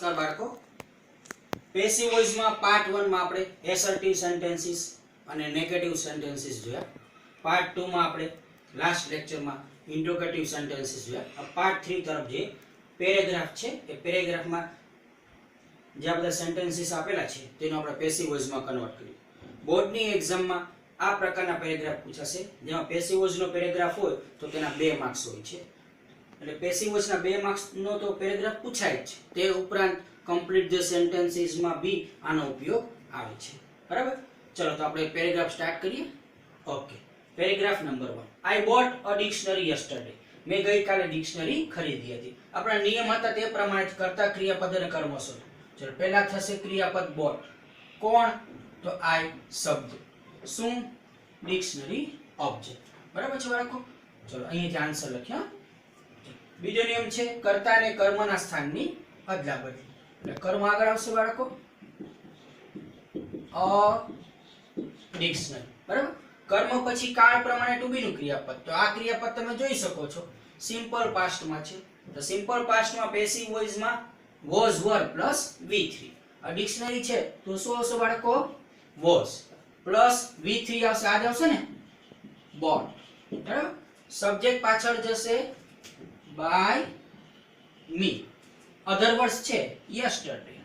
નમસ્કાર બાળકો, passive voice માં પાર્ટ 1 માં આપણે એસર્ટિવ સેન્ટેન્સીસ અને નેગેટિવ સેન્ટેન્સીસ જોયા. પાર્ટ 2 માં આપણે લાસ્ટ લેક્ચરમાં ઇન્ટ્રોગેટિવ સેન્ટેન્સીસ જોયા. આ પાર્ટ 3 તરફ જે પેરેગ્રાફ છે એ પેરેગ્રાફમાં જે બધા સેન્ટેન્સીસ આપેલા છે તેનો આપણે પેસિવ વોઇસ માં કન્વર્ટ કરીએ. બોર્ડની એક્ઝામમાં આ પ્રકારના પેરેગ્રાફ પૂછાશે, જેમાં પેસિવ વોઇસ નો પેરેગ્રાફ હોય તો તેના 2 માર્ક્સ હોય છે. એટલે પેસિવ વોઇસ ના 2 માર્ક્સ નો તો પેરેગ્રાફ પૂછાય જ છે. તે ઉપરાંત કમ્પ્લીટ ધ સેન્ટેન્સીસ માં બી આનો ઉપયોગ આવે છે. બરાબર? ચલો તો આપણે પેરેગ્રાફ સ્ટાર્ટ કરીએ. Okay, paragraph number 1. I bought a dictionary yesterday. મેં ગઈકાલે ડિક્શનરી ખરીદી હતી. આપણા નિયમ હતા તે પ્રમાણે જ કરતા ક્રિયાપદ અને કર્મ શોધો. ચલો પહેલા થશે ક્રિયાપદ બોટ. કોણ? તો આઈ શબ્દ. શું? Dictionary object. બરાબર છે બાળકો? ચલો અહીંયાથી આન્સર લખ્યા. બીજો નિયમ છે કર્તા અને કર્મના સ્થાનની અદલાબદલી. એટલે કર્મ આગળ આવશે બાળકો અ ડિક્શનરી. બરાબર? કર્મ પછી કાળ પ્રમાણે ટુ બી નું ક્રિયાપદ. તો આ ક્રિયાપદ તમે જોઈ શકો છો સિમ્પલ પાસ્ટ માં છે. તો સિમ્પલ પાસ્ટ માં પેસિવ વોઇસ માં was were પ્લસ v3. આ ડિક્શનરી છે તો શું આવશે બાળકો? was પ્લસ v3 આવશે. આ જ આવશે ને bought. બરાબર? સબ્જેક્ટ પાછળ જશે by me. અધર વર્ડ્સ છે yesterday.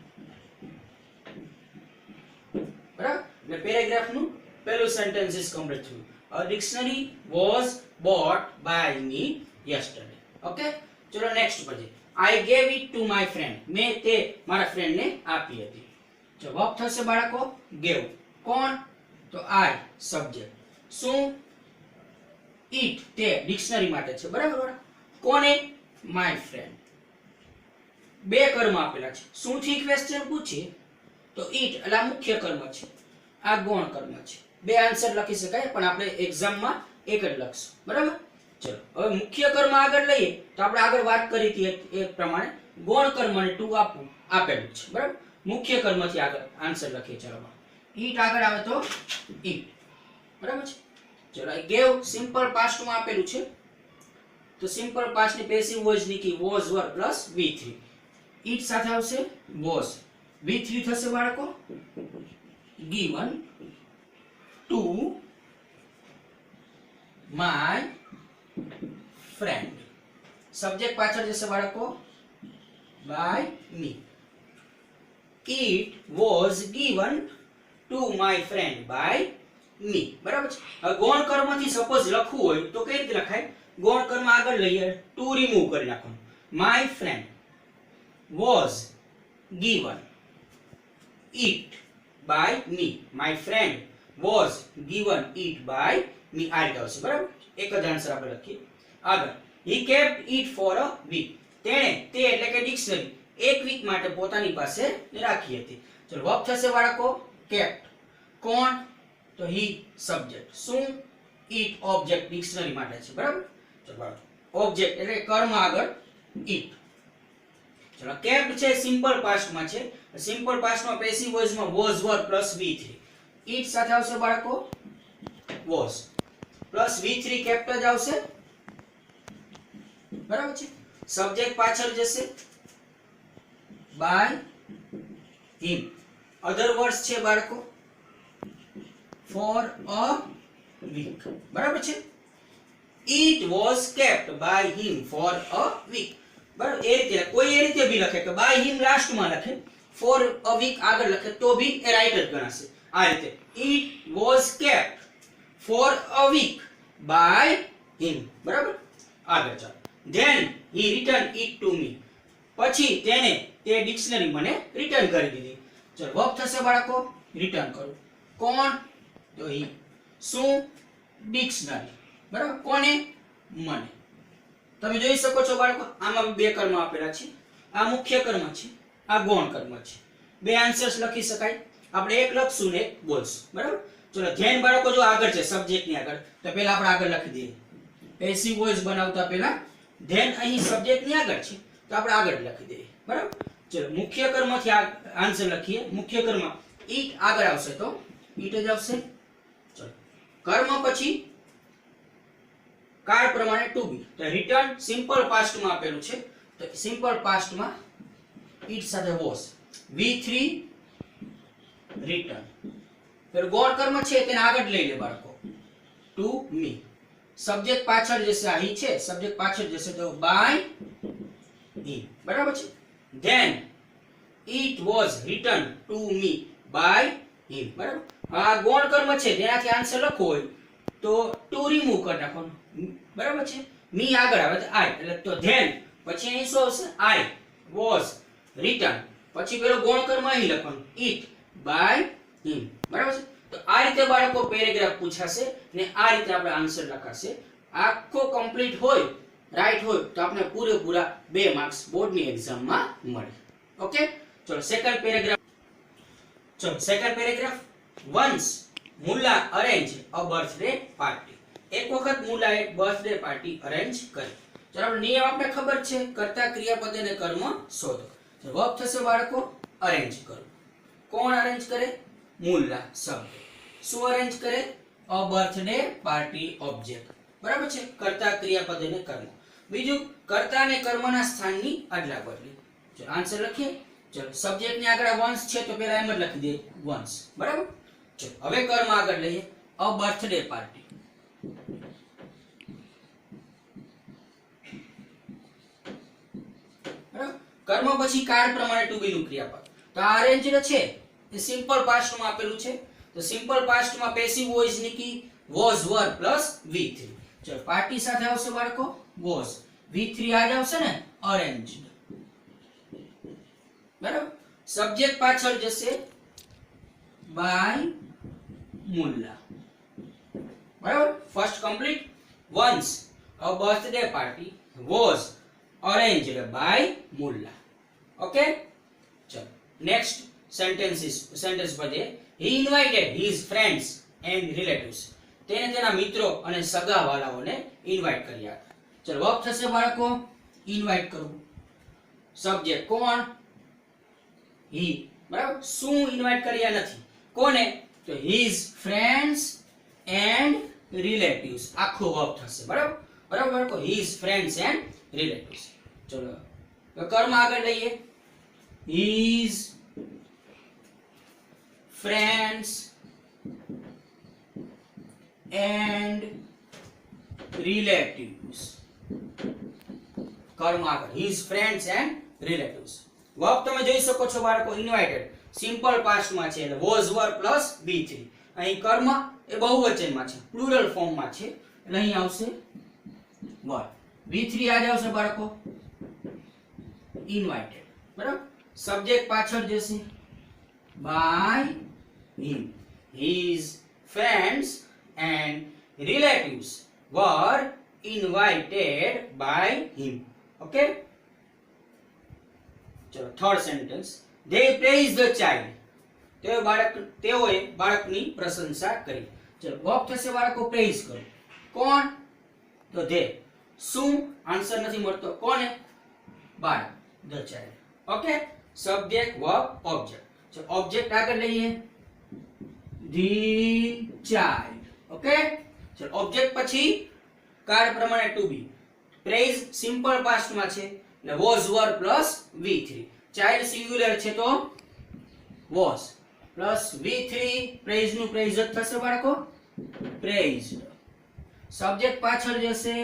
બરાબર? એટલે પેરેગ્રાફ નું પહેલું સેન્ટેન્સ ઇઝ કમ્પ્લીટ થયું. A dictionary was bought by me yesterday. Okay, ચલો નેક્સ્ટ પર જઈએ. I gave it to my friend. મેં તે મારા ફ્રેન્ડ ને આપી હતી. જવાબ થશે બાળકો gave. કોણ? તો I સબ્જેક્ટ. શું? it તે ડિક્શનરી માટે છે. બરાબર? કોને? my friend. બે કર્મ આપેલા છે. શું થી ક્વેશ્ચન પૂછે તો it એટલે આ મુખ્ય કર્મ છે, આ ગૌણ કર્મ છે. બે આન્સર લખી શકાય પણ આપણે એક્ઝામમાં એક જ લખશું. બરાબર? ચલો હવે મુખ્ય કર્મ આગળ લઈએ તો આપણે આગળ વાત કરી હતી એ પ્રમાણે ગૌણ કર્મને ટુ આપવું આપેલું છે. બરાબર? મુખ્ય કર્મથી આગળ આન્સર લખીએ. ચલો it આગળ આવે તો it. બરાબર છે? ચલો I gave સિમ્પલ પાસ્ટ માં આપેલું છે તો સિમ્પલ પાસ્ટ ની પેસિવ વોઇસ ની was were plus v3. it સાથે આવશે was. v3 થશે બાળકો given to my friend. Subject પાછળ જશે બાળકો by me. it was given to my friend by me. બરાબર છે? હવે ગૌણ કર્મથી સપોઝ લખવું હોય તો કઈ રીતે લખાય? ગૌણ કર્મ આગળ લઈએ ટુ રિમૂવ કરી નાખવાનું. my friend was given it by me. my friend was given it by me. આ રીતે આવશે. બરાબર? એક જ આન્સર આપણે લખીએ. આગળ he kept it for a week. તેણે તે એટલે કે ડિક્શનરી એક વીક માટે પોતાની પાસે રાખી હતી. ચલો વર્બ થશે બાળકો kept. કોણ? તો he સબ્જેક્ટ. શું? it ઓબ્જેક્ટ ડિક્શનરી માટે છે. બરાબર? ચલો બાળકો ઓબ્જેક્ટ એટલે કર્મ આગળ it. ચલો kept છે સિમ્પલ પાસ્ટ માં છે. સિમ્પલ પાસ્ટ માં પેસિવ વોઇસ માં was were plus v3. it સાથે આવશે બાળકો was પ્લસ v3 kept જ આવશે. બરાબર છે? સબ્જેક્ટ પાછળ જશે by him. અધર વર્ડ્સ છે બાળકો for a week. બરાબર છે? it was kept by him for a week. બરાબર? એ રીતે કોઈ એ રીતે ભી લખે કે by him લાસ્ટ માં લખે, for a week આગળ લખે તો ભી એ રાઈટ જ ગણાશે. આ રીતે it was kept for a week by him. બરાબર? આગળ ચાલો. then he returned it to me. પછી તેને તે ડિક્શનરી મને રિટર્ન કરી દીધી. ચલો વર્બ થશે બાળકો રિટર્ન કરું. કોણ? તો he. શું? ડિક્શનરી. બરાબર? કોને? મને. તમે જોઈ શકો છો બાળકો આમાં બે કર્મ આપેલા છે. આ મુખ્ય કર્મ છે, આ ગૌણ કર્મ છે. બે આન્સર્સ લખી શકાય. આપણે એક લખશું ને એક બોલશું. બરાબર? ચલો ધ્યાન બાળકો જો આગળ છે સબ્જેક્ટ ની આગળ તો પહેલા આપણે આગળ લખી દઈએ. પેસિવ વોઇસ બનાવતા પહેલા ધ્યાન અહીં સબ્જેક્ટ ની આગળ છે તો આપણે આગળ લખી દઈએ. બરાબર? ચલો મુખ્ય કર્મથી આન્સર લખીએ. મુખ્ય કર્મ it આગળ આવશે તો it જ આવશે. ચલો કર્મ પછી કાળ પ્રમાણે ટુ બી. તો રિટર્ન સિમ્પલ પાસ્ટ માં આપેલું છે તો સિમ્પલ પાસ્ટ માં ઈટ સાથે વોઝ V3 રિટર્ન પેલું ગૌણ કર્મ છે તેને આગળ લઈ લે બાળકો ટુ મી સબ્જેક્ટ પાછળ જશે આ હી છે સબ્જેક્ટ પાછળ જશે તો બાય him બરાબર છે then it was written to me by him બરાબર આ ગૌણ કર્મ છે તેનાથી આન્સર લખવો હોય તો ટુ રિમૂવ કરી નાખવાનું બરાબર છે મી આગળ આવે તો આઈ એટલે તો then પછી અહીં શું આવશે I was written પછી પેલો ગૌણ કર્મ અહીં લખવાનું it by him બરાબર છે તો આ રીતે બાળકો પેરેગ્રાફ પૂછાશે ને આ રીતે આપણે આન્સર લખાશે આખો કમ્પ્લીટ હોય રાઈટ હોય તો આપણે પૂરેપૂરા 2 માર્ક્સ બોર્ડની એક્ઝામમાં મળે ઓકે ચલો second paragraph once Mulla arrange અ બર્થડે પાર્ટી એક વખત મુલ્લાએ બર્થડે પાર્ટી અરેન્જ કરી ચલો આપણે નિયમ આપણે ખબર છે કર્તા ક્રિયાપદ અને કર્મ શોધો વર્બ થશે બાળકો અરેન્જ કરો કોણ અરેન્જ કરે મુલ્લા શબ્દ શું અરેન્જ કરે અ બર્થડે પાર્ટી ઓબ્જેક્ટ બરાબર છે કર્તા ક્રિયાપદ અને કર્મ બીજું કર્તા અને કર્મના સ્થાનની અદલા બદલી ચલો આન્સર લખીએ ચલો સબ્જેક્ટ ની આગળ once છે તો પહેલા એમ જ લખી દે once બરાબર ચલો હવે કર્મ આગળ લઈએ અ બર્થડે પાર્ટી બરાબર કર્મ પછી કાળ પ્રમાણે ટુ બી નું ક્રિયાપદ તો આ અરેન્જડ છે એ સિમ્પલ પાસ્ટ માં આપેલું છે તો સિમ્પલ પાસ્ટ માં પેસિવ વોઇસ ની કી was were plus v3 ચલો પાર્ટી સાથે આવશે બાળકો was v3 આ જ આવશે ને arranged બરાબર સબ્જેક્ટ પાછળ જશે by મુલ્લા બરાબર first complete once a birthday party was arranged by Mulla okay ચલો નેક્સ્ટ સેન્ટેન્સ પદે he invited his friends and relatives તેને તેના મિત્રો અને સગાવાલાઓને ઇન્વાઇટ કર્યા ચલો વર્બ થશે બાળકો ઇન્વાઇટ કરવું સબ્જેક્ટ કોણ he બરાબર શું ઇન્વાઇટ કર્યા નથી કોને તો his friends and relatives આખો વર્બ થશે બરાબર બાળકો his friends and relatives ચલો તો કર્મ આગળ લઈએ his friends and relatives કર્મ આગળ his friends and relatives verb તમે જોઈ શકો છો બાળકો ઇન્વાઇટેડ સિમ્પલ પાસ્ટ માં છે એટલે was were plus b3 અહીં કર્મ એ બહુવચનમાં છે પ્લુરલ ફોર્મ માં છે એટલે અહીં આવશે were b3 આ જ આવશે બાળકો ઇન્વાઇટેડ બરાબર સબ્જેક્ટ પાછળ જશે by him his friends and relatives were invited by him okay ચલો third sentence they praised the child તેઓએ બાળકની પ્રશંસા કરી ચલો વર્બ થશે બાળકો પ્રેઝ કરો કોણ તો they શું આન્સર નથી મળતો કોને બાળક the child okay subject verb object ચલો ઓબ્જેક્ટ આગળ લઈએ the child ઓકે ચલો ઓબ્જેક્ટ પછી કાર્ય પ્રમાણે ટુ બી પ્રેઝ સિમ્પલ પાસ્ટ માં છે એટલે was were plus v3 child singular છે તો was plus v3 પ્રેઝ નું પ્રેઝ જ થશે બાળકો praised સબ્જેક્ટ પાછળ જશે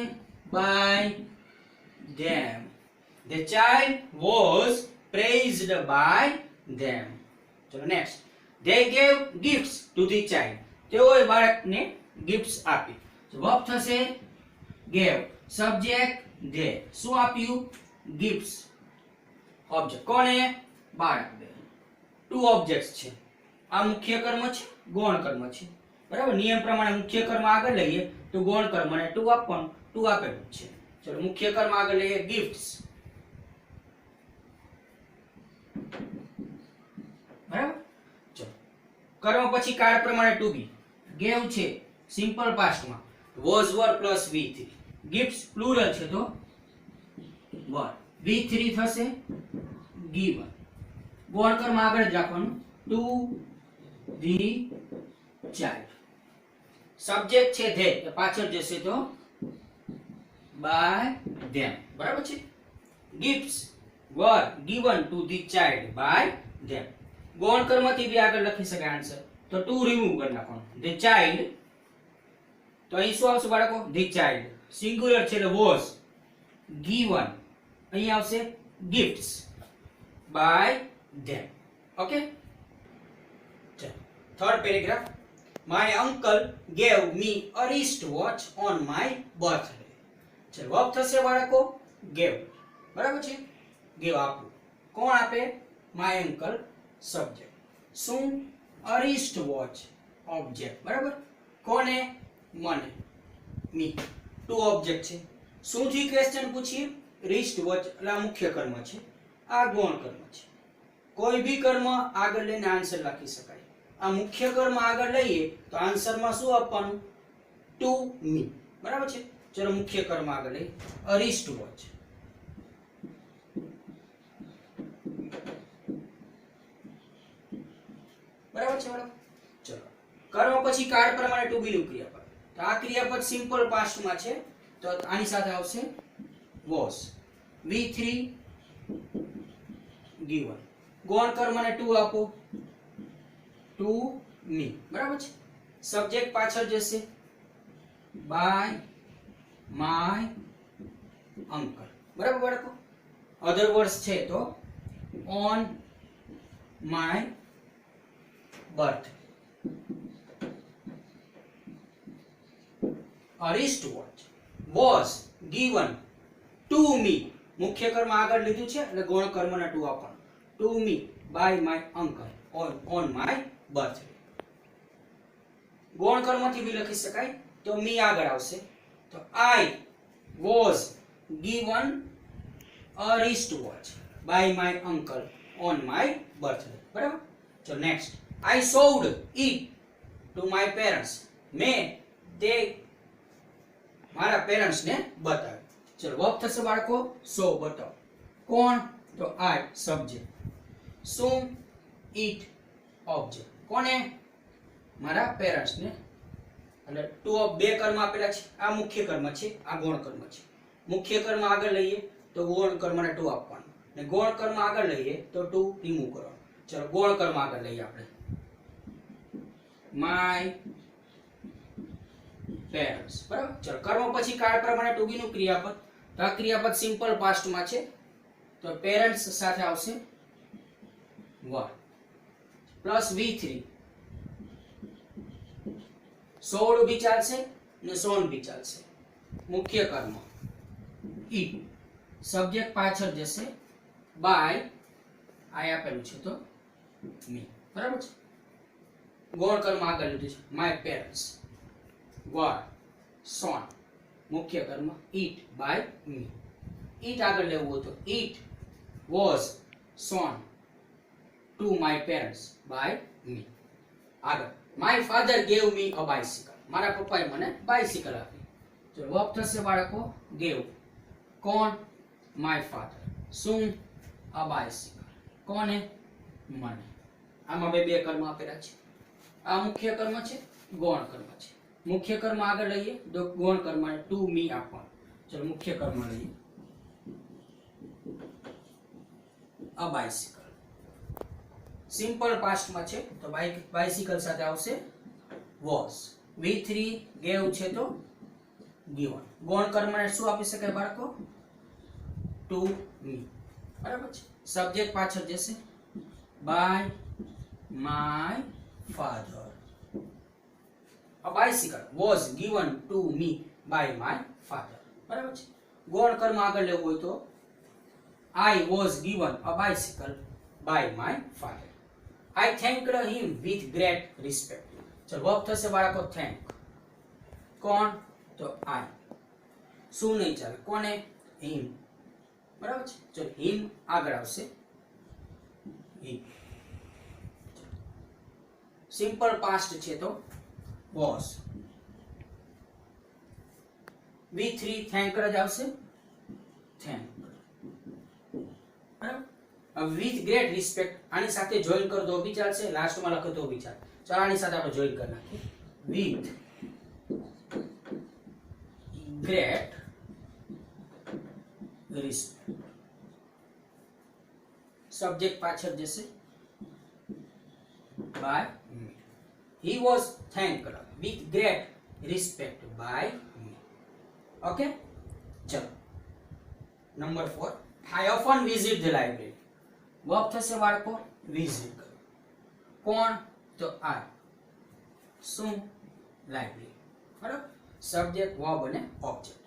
by them the child was praised by them ચલો next they gave gifts to the child તેઓએ બાળકને ગિફ્ટ્સ આપી વર્બ થશે gave સબ્જેક્ટ they શું આપ્યું ગિફ્ટ્સ ઓબ્જેક્ટ કોને બાળકને ટુ ઓબ્જેક્ટ્સ છે આ મુખ્ય કર્મ છે ગૌણ કર્મ છે બરાબર નિયમ પ્રમાણે મુખ્ય કર્મ આગળ લઈએ તો ગૌણ કર્મ ને ટુ આપવાનું ટુ આપેલું છે ચલો મુખ્ય કર્મ આગળ લઈએ ગિફ્ટ્સ બરાબર ચલો કર્મ પછી કાળ પ્રમાણે ટુ બી ગેવ છે સિમ્પલ પાસ્ટ માં was were plus v3 gifts plural છે તો were v3 થશે given ગૌણ કર્મ આગળ જ રાખવાનું to the child સબ્જેક્ટ છે they તો પાછળ જશે તો by them બરાબર છે gifts were given to the child by them. ગૌણ કર્મથી બી આગળ લખી શકાય આન્સર. તો ટુ રિમૂવ કરી નાખવાનું. the child, તો અહીં શું આવશે બાળકો? the child સિંગ્યુલર છે એટલે was given, અહીં આવશે gifts by them. Okay, third paragraph. my uncle gave me a wristwatch on my birthday. ચલો વર્બ થશે બાળકો gave, બરાબર છે? give આપવું. કોણ આપે? my uncle subject. શું? a wristwatch ઓબ્જેક્ટ, બરાબર? કોને? મને, me. ટુ ઓબ્જેક્ટ છે. શું થી ક્વેશ્ચન પૂછીએ? wristwatch એટલે આ મુખ્ય કર્મ છે, આ ગૌણ કર્મ છે. કોઈ બી કર્મ આગળ લઈને આન્સર લખી શકાય. આ મુખ્ય કર્મ આગળ લઈએ તો આન્સરમાં શું આપવાનું? ટુ મી, બરાબર છે? ચલો મુખ્ય કર્મ આગળ લઈએ. a wristwatch. બરાબર છે બાળકો? ચલો કર્મ પછી કાળ પ્રમાણે ટુ બી નું ક્રિયાપદ. તો આ ક્રિયાપદ સિમ્પલ પાસ્ટ માં છે, તો આની સાથે આવશે was. v3 given. ગૌણ કર્મને ટુ આપો, ટુ મી, બરાબર છે? સબ્જેક્ટ પાછળ જશે બાય માય અંકલ, બરાબર બાળકો? અધર વર્ડ્સ છે તો on my birth. a wristwatch was given to me. મુખ્ય કર્મ આગળ લીધું છે એટલે ગૌણ કર્મને ટુ આપવાનું. to me by my uncle on my birthday. ગૌણ કર્મથી બી લખી શકાય તો મી આગળ આવશે. તો I was given a wristwatch by my uncle on my birthday, બરાબર? તો next. I showed it to my parents. મેં તે મારા પેરેન્ટ્સ ને બતાવ્યું. ચલો વર્બ થશે બાળકો શો, બતાવો. કોણ? તો I સબ્જેક્ટ. શું? it object. કોને? મારા પેરેન્ટ્સ ને. એટલે ટુ ઓફ બે કર્મ આપેલા છે. આ મુખ્ય કર્મ છે, આ ગૌણ કર્મ છે. મુખ્ય કર્મ આગળ લઈએ તો ગૌણ કર્મને ટુ આપવાનું, ને ગૌણ કર્મ આગળ લઈએ તો ટુ રિમૂવ કરવાનું. ચલો ગૌણ કર્મ આગળ લઈએ આપણે. my parents, બરાબર? ચલો કર્મ પછી કાળ પ્રમાણે ટુ બી નું ક્રિયાપદ. તો આ ક્રિયાપદ સિમ્પલ પાસ્ટ માં છે, તો પેરેન્ટ્સ સાથે આવશે were પ્લસ v3. સોળ બી ચાલશે ને સોન બી ચાલશે. મુખ્ય કર્મ ઈટ, સબ્જેક્ટ પાછળ જશે બાય, આ આપેલું છે તો મી, બરાબર છે? ગૌણ કર્મ આગળ લીધું છે my parents were sown. મુખ્ય કર્મ ઈટ બાય મી. ઈટ આગળ લેવું હોય તો ઈટ was sown to my parents by me. આગળ my father gave me a bicycle. મારા પપ્પાએ મને બાઇસિકલ આપી. તો વર્બ થશે બાળકો gave. કોણ? my father. શું? a bicycle. કોને? મને. આમાં બે કર્મ આપેલા છે. આ મુખ્ય કર્મ છે, ગૌણ કર્મ છે. મુખ્ય કર્મ આગળ લઈએ તો ગૌણ કર્મને ટુ મી આપવાનું. ચલો મુખ્ય કર્મ લઈએ. a bicycle સિમ્પલ પાસ્ટ માં છે, તો બાઇસિકલ સાથે આવશે was. v3 gave છે તો given. ગૌણ કર્મને શું આપી શકાય બાળકો? ટુ મી, બરાબર છે? સબ્જેક્ટ પાછળ જશે by my father. a bicycle was given to me by my father, બરાબર છે? ગૌણ કર્મ આગળ લેવું હોય તો I was given a bicycle by my father. I thanked him with great respect. ચલો વર્બ થશે બાળકો thank. કોણ? તો I. શું નહીં ચાલે? કોને? him, બરાબર છે? ચલો him આગળ આવશે he. સિમ્પલ પાસ્ટ છે તો was. v3 thanked જ આવશે thank, બરાબર? વિથ ગ્રેટ રિસ્પેક્ટ આની સાથે જોઈન કરો તો બી ચાલશે, લાસ્ટમાં લખો તો બી ચાલે. ચાલો આની સાથે આપણે જોઈન કરી નાખીએ. With great respect. સબ્જેક્ટ પાછળ જશે by me. He was thanked with great respect by me. Okay, ચલો number 4. I often visit the library. Verb થશે બાળકો વિઝિટ કરો. કોણ? તો I. શું? લાઇબ્રેરી. બરાબર. સબ્જેક્ટ વર્બ અને ઓબ્જેક્ટ.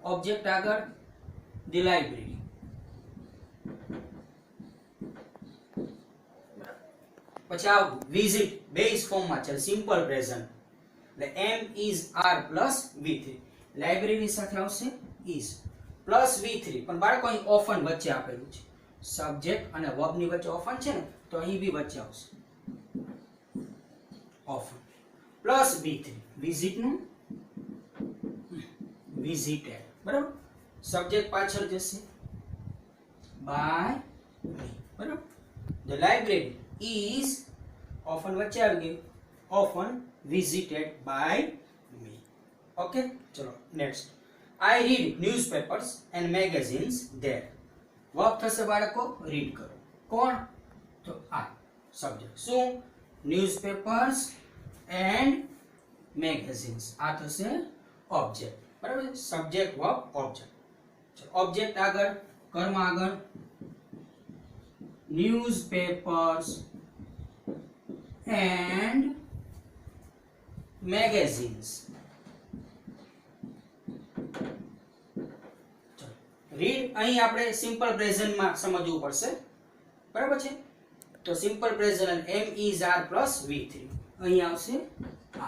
ઓબ્જેક્ટ આગળ ધી લાઇબ્રેરી. પછી આ વિઝિટ બેઝ ફોર્મમાં છે સિમ્પલ પ્રેઝન્ટ એટલે એમ is are plus v3 library સાથે આવશે ઇઝ પ્લસ v3 પણ બાળકો અહીં ઓફન વચ્ચે આપેલું છે સબ્જેક્ટ અને વર્બ ની વચ્ચે ઓફન છે ને તો અહીં બી વચ્ચે આવશે ઓફન પ્લસ v3 વિઝિટ નું વિઝિટેડ બરાબર સબ્જેક્ટ પાછળ જશે બાય મી બરાબર ધ લાઇબ્રેરી is often વચ્ચે આવી ગયું often visited by me. Okay, ચલો next. I read newspapers and magazines there. Verb થશે બાળકો રીડ કરો. કોણ? તો I. સબ્જેક્ટ શું? Newspapers and magazines. આ થશે ઓબ્જેક્ટ. બરાબર છે? Subject verb object. ચલો ઓબ્જેક્ટ આગળ કર્મ આગળ newspapers and magazines. રીડ અહીં આપણે સિમ્પલ પ્રેઝન્ટ માં સમજવું પડશે બરાબર છે તો simple present m is r plus v3 અહીં આવશે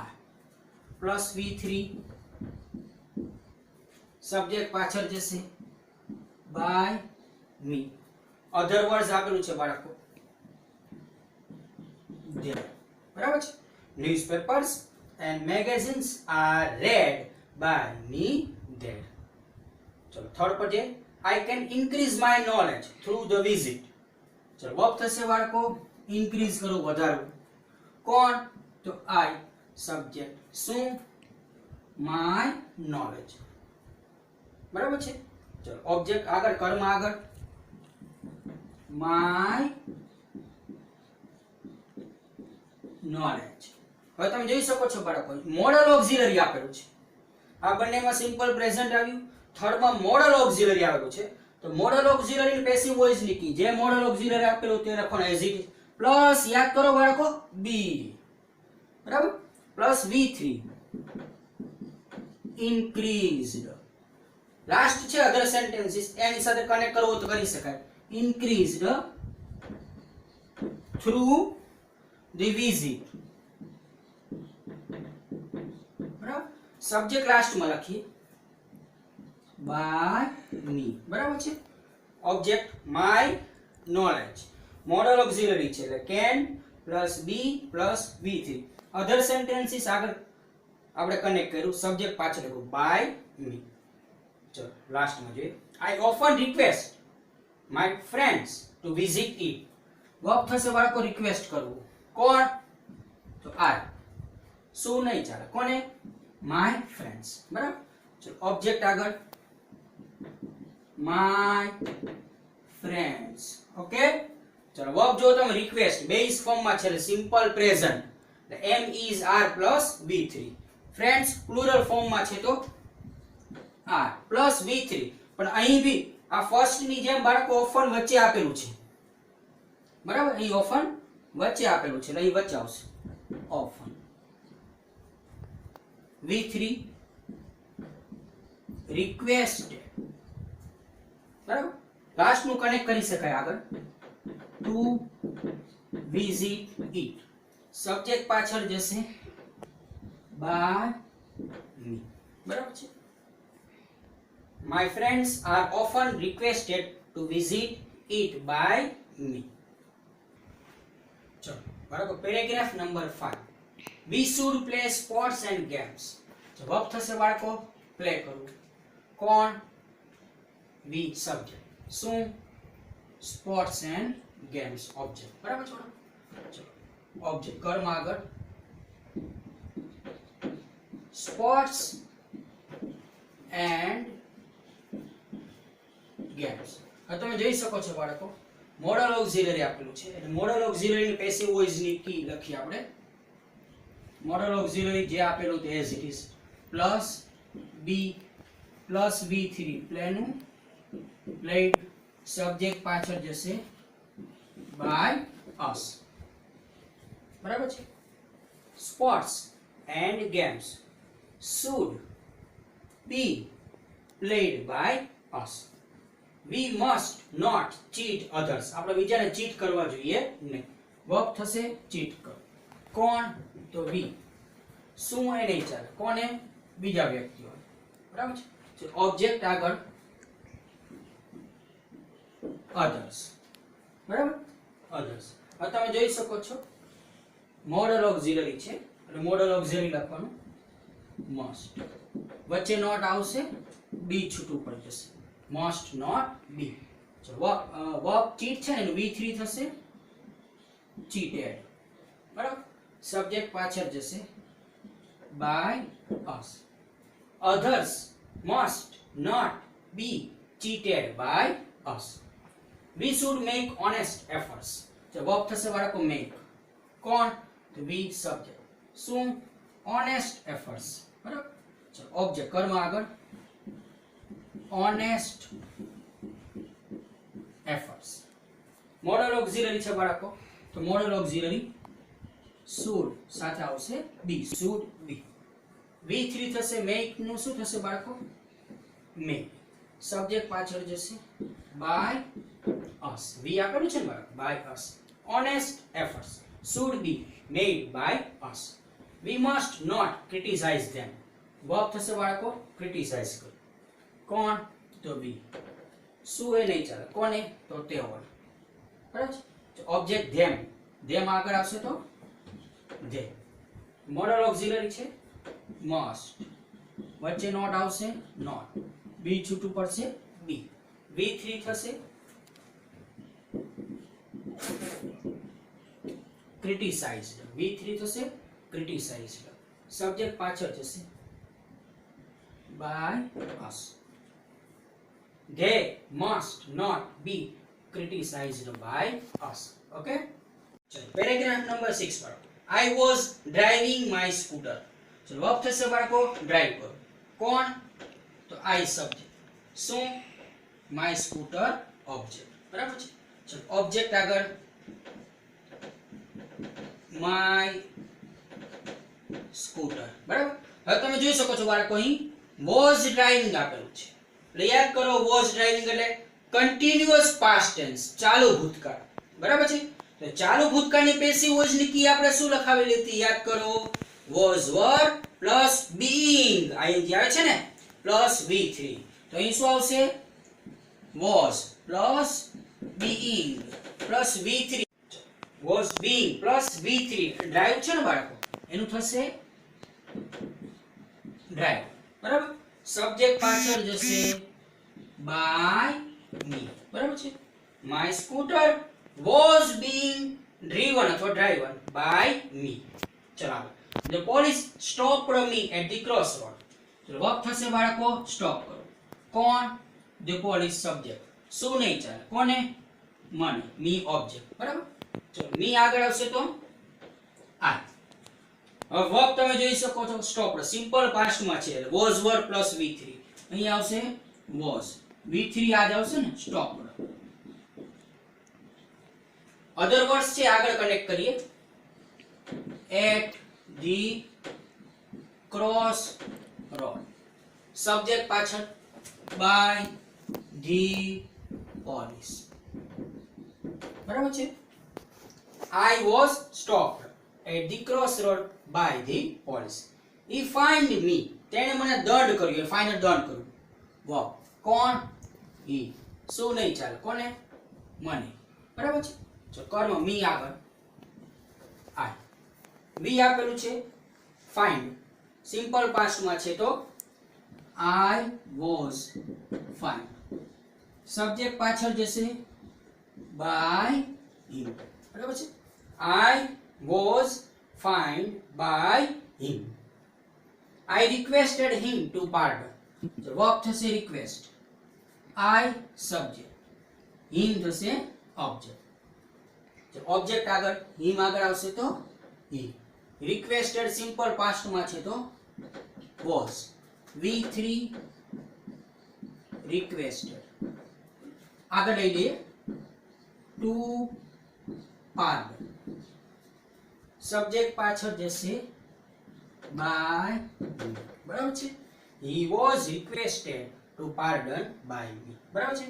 r plus v3 સબ્જેક્ટ પાછળ જશે by me અધર વર્ડ્સ આપેલું છે બાળકો there બરાબર છે newspapers and magazines are read by me there ચલો થર્ડ પર છે I can increase my knowledge through the visit. ચલો વર્બ થશે બાળકો ઇન્ક્રીઝ કરો વધારવું. કોણ? તો I સબ્જેક્ટ શું? my knowledge. બરાબર છે ચલો ઓબ્જેક્ટ આગળ કર્મ આગળ my knowledge. હવે તમે જોઈ શકો છો બાળકો મોડલ ઓક્ઝિલરી આપેલું છે આ બંનેમાં સિમ્પલ પ્રેઝન્ટ આવ્યું થર્ડ માં મોડલ ઓક્ઝિલરી આવેલું છે તો મોડલ ઓક્ઝિલરી ની પેસિવ વોઇસ લીધી જે મોડલ ઓક્ઝિલરી આપેલું તે લખવાનું એઝ ઇટ પ્લસ યાદ કરો બાળકો બી બરાબર પ્લસ v3 ઇન્ક્રીઝડ લાસ્ટ છે અધર સેન્ટેન્સીસ એની સાથે કનેક્ટ કરવો તો કરી શકાય increased through the visit. બરાબર સબ્જેક્ટ લાસ્ટ માં લખીએ by me બરાબર છે object my knowledge model auxiliary છે એટલે can plus b plus v3 other sentences આગળ આપણે કનેક્ટ કર્યું સબ્જેક્ટ પાછળ લખ્યું by me ચલો લાસ્ટ માં જોઈએ I often request my friends to visit it. Verb થશે બાળકો રિક્વેસ્ટ કરવું. કોણ? તો I. શું નહીં ચાલે કોને? my friends. બરાબર? ચલો ઓબ્જેક્ટ આગળ my friends. ઓકે? ચલો વર્બ જો તમે રિક્વેસ્ટ બેઝ ફોર્મ માં છે એટલે સિમ્પલ પ્રેઝન્ટ એટલે m is r plus v3. Friends plural form માં છે તો r plus v3 પણ અહીં બી આ ફર્સ્ટ ની જેમ બાળકો ઓફન વચ્ચે આપેલું છે બરાબર અહીં ઓફન વચ્ચે આપેલું છે અહીં વચ્ચે આવશે ઓફન v3 રિક્વેસ્ટેડ બરાબર લાસ્ટ નું કનેક્ટ કરી શકાય આગળ ટુ વિઝિટ ઇટ સબ્જેક્ટ પાછળ જશે બાય મી બરાબર છે My friends are often requested to visit it by me. ચલો બરાબર paragraph number 5 We should play sports and games. જવાબ થશે બાળકો પ્લે કરવું. કોણ? we સબ્જેક્ટ શું? સ્પોર્ટ્સ એન્ડ ગેમ્સ ઓબ્જેક્ટ બરાબર છે ચલો ઓબ્જેક્ટ કર્મ આગળ સ્પોર્ટ્સ એન્ડ ગેમ્સ. હવે તમે જોઈ શકો છો બાળકો મોડલ ઓક્ઝિલરી આપેલું છે એટલે મોડલ ઓક્ઝિલરી ની પેસિવ વોઇસ ની કી લખીએ આપણે મોડલ ઓક્ઝિલરી જે આપેલું તે as it is plus be plus v3 પ્લેનું પ્લેડ સબ્જેક્ટ પાછળ જશે બાય અસ બરાબર છે sports and games should be played by us we must not cheat others આપણે બીજાને ચીટ કરવા જોઈએ નહીં વર્બ થશે ચીટ કરો કોણ તો we શું એ નહીં ચાલે કોને બીજા વ્યક્તિઓ બરાબર છે ઓબ્જેક્ટ આગળ others બરાબર others હવે તમે જોઈ શકો છો મોડલ ઓક્ઝિલરી છે એટલે મોડલ ઓક્ઝિલરી લખવાનું must વચ્ચે નોટ આવશે બી છૂટું પડી જશે must not be વર્બ ચીટ છે ને v3 થશે cheated બરાબર સબ્જેક્ટ પાછળ જશે by us others must not be cheated by us we should make honest efforts જો વર્બ થશે બાળકો make કોણ તો we સબ્જેક્ટ શું honest efforts બરાબર ચલો ઓબ્જેક્ટ કર્મ આગળ honest efforts મોડલ ઓક્ઝિલરી છે બાળકો તો મોડલ ઓક્ઝિલરી should સાથે આવશે be should be v3 થશે make નું શું થશે બાળકો make સબ્જેક્ટ પાછળ જશે by us we આપેલું છે ને બાળકો by us honest efforts should be made by us we must not criticize them verb થશે બાળકો criticize કરો કોણ તો be શું એ નહીં ચાલે કોને તો તેઓ બરાબર છે ઓબ્જેક્ટ them them આગળ આવશે તો they મોડલ ઓક્ઝિલરી છે must વચ્ચે નોટ આવશે not બી છૂટું પડશે બી v3 થશે criticized v3 થશે criticized સબ્જેક્ટ પાછળ જશે by us they must not be criticized by us okay ચલો પેરેગ્રાફ નંબર 6 પર I was driving my scooter ચલો વર્બ થશે બાળકો ડ્રાઈવ કરો કોણ તો I સબ્જેક્ટ શું my scooter ઓબ્જેક્ટ બરાબર છે ચલો ઓબ્જેક્ટ આગળ my scooter બરાબર હવે તમે જોઈ શકો છો બાળકો અહીં was driving આપેલું છે એટલે યાદ કરો was driving એટલે કન્ટિન્યુઅસ પાસ્ટ ટેન્સ ચાલુ ભૂતકાળ બરાબર છે તો ચાલુ ભૂતકાળની પેસિવ વોઇસ ની કી આપણે શું લખાવેલી હતી યાદ કરો was were plus being ing આવે છે ને પ્લસ v3 તો અહીં શું આવશે was plus being plus v3 was being plus v3 drive છે ને બાળકો એનું થશે ડ્રાઈવ બરાબર સબ્જેક્ટ પાછળ જશે by me બરાબર છે my scooter was being driven અથવા driven by me ચલો the police stopped me at the crossroad ચલો વર્બ થશે બાળકો સ્ટોપ કરો કોણ the police સબ્જેક્ટ શું નહીં ચાલે કોને મને me ઓબ્જેક્ટ બરાબર ચલો me આગળ આવશે તો I હવે વર્બ તમે જોઈ શકો છો સ્ટોપ સિમ્પલ પાસ્ટ માં છે એટલે was were plus v3 અહીં આવશે was v3 યાદ આવશે ને સ્ટોપ અધર વર્ડ્સ છે આગળ કનેક્ટ કરીએ at the cross road subject પાછળ by the police બરાબર છે I was stopped at the crossroad by the police he fined me તેણે મને દંડ કર્યો ફાઇનલ દંડ કર્યો વાહ કોણ he શું નહીં ચાલે કોને મને બરાબર છે જો કર્મ me આગળ I we આપેલું છે find સિમ્પલ પાસ્ટ માં છે તો I was fined સબ્જેક્ટ પાછળ જશે by him બરાબર છે I was fined by him I requested him to pardon so verb થશે request I subject him થશે ઓબ્જેક્ટ ઓબ્જેક્ટ આગળ હિમ આગળ આવશે તો હી. રિક્વેસ્ટેડ સિમ્પલ પાસ્ટ માં છે તો વોઝ. V3 requested. આગળ લઈ લઈએ ટુ પાર્ડન. સબ્જેક્ટ પાછળ જશે બાય. બરાબર છે. He was requested to pardon by me. બરાબર છે.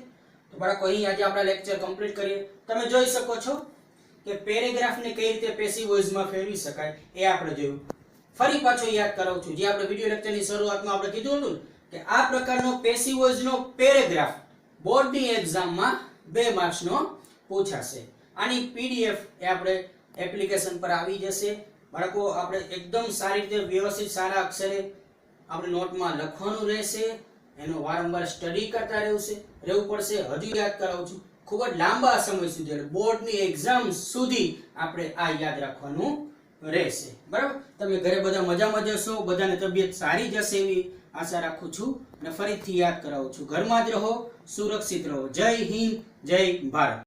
તો બાળકો અહીં આજે આપણા લેક્ચર કમ્પ્લીટ કરીએ. તમે જોઈ શકો છો કે પેરેગ્રાફને કઈ રીતે પેસિવ વોઇસમાં ફેરવી શકાય એ આપણે જોયું. ફરી પાછો યાદ કરાવું છું જે આપણે વિડિયો લેક્ચરની શરૂઆતમાં આપણે કીધું હતું કે આ પ્રકારનો પેસિવ વોઇસનો પેરેગ્રાફ બોર્ડની એક્ઝામમાં 2 માર્ક્સનો પૂછાશે. આની પીડીએફ એ આપણે એપ્લિકેશન પર આવી જશે. બાળકો આપણે એકદમ સારી રીતે વ્યવસ્થિત સારા અક્ષરે આપણે નોટમાં લખવાનું રહેશે. એનો વારંવાર સ્ટડી કરતા રહેવું પડશે. હજુ યાદ કરાવું છું ખૂબ જ લાંબા સમય સુધી એટલે બોર્ડની એક્ઝામ સુધી આપણે આ યાદ રાખવાનું રહેશે. બરાબર. તમે ઘરે બધા મજામાં જશો, બધાને તબિયત સારી જશે એવી આશા રાખું છું અને ફરીથી યાદ કરાવું છું ઘરમાં જ રહો, સુરક્ષિત રહો. જય હિન્દ, જય ભારત.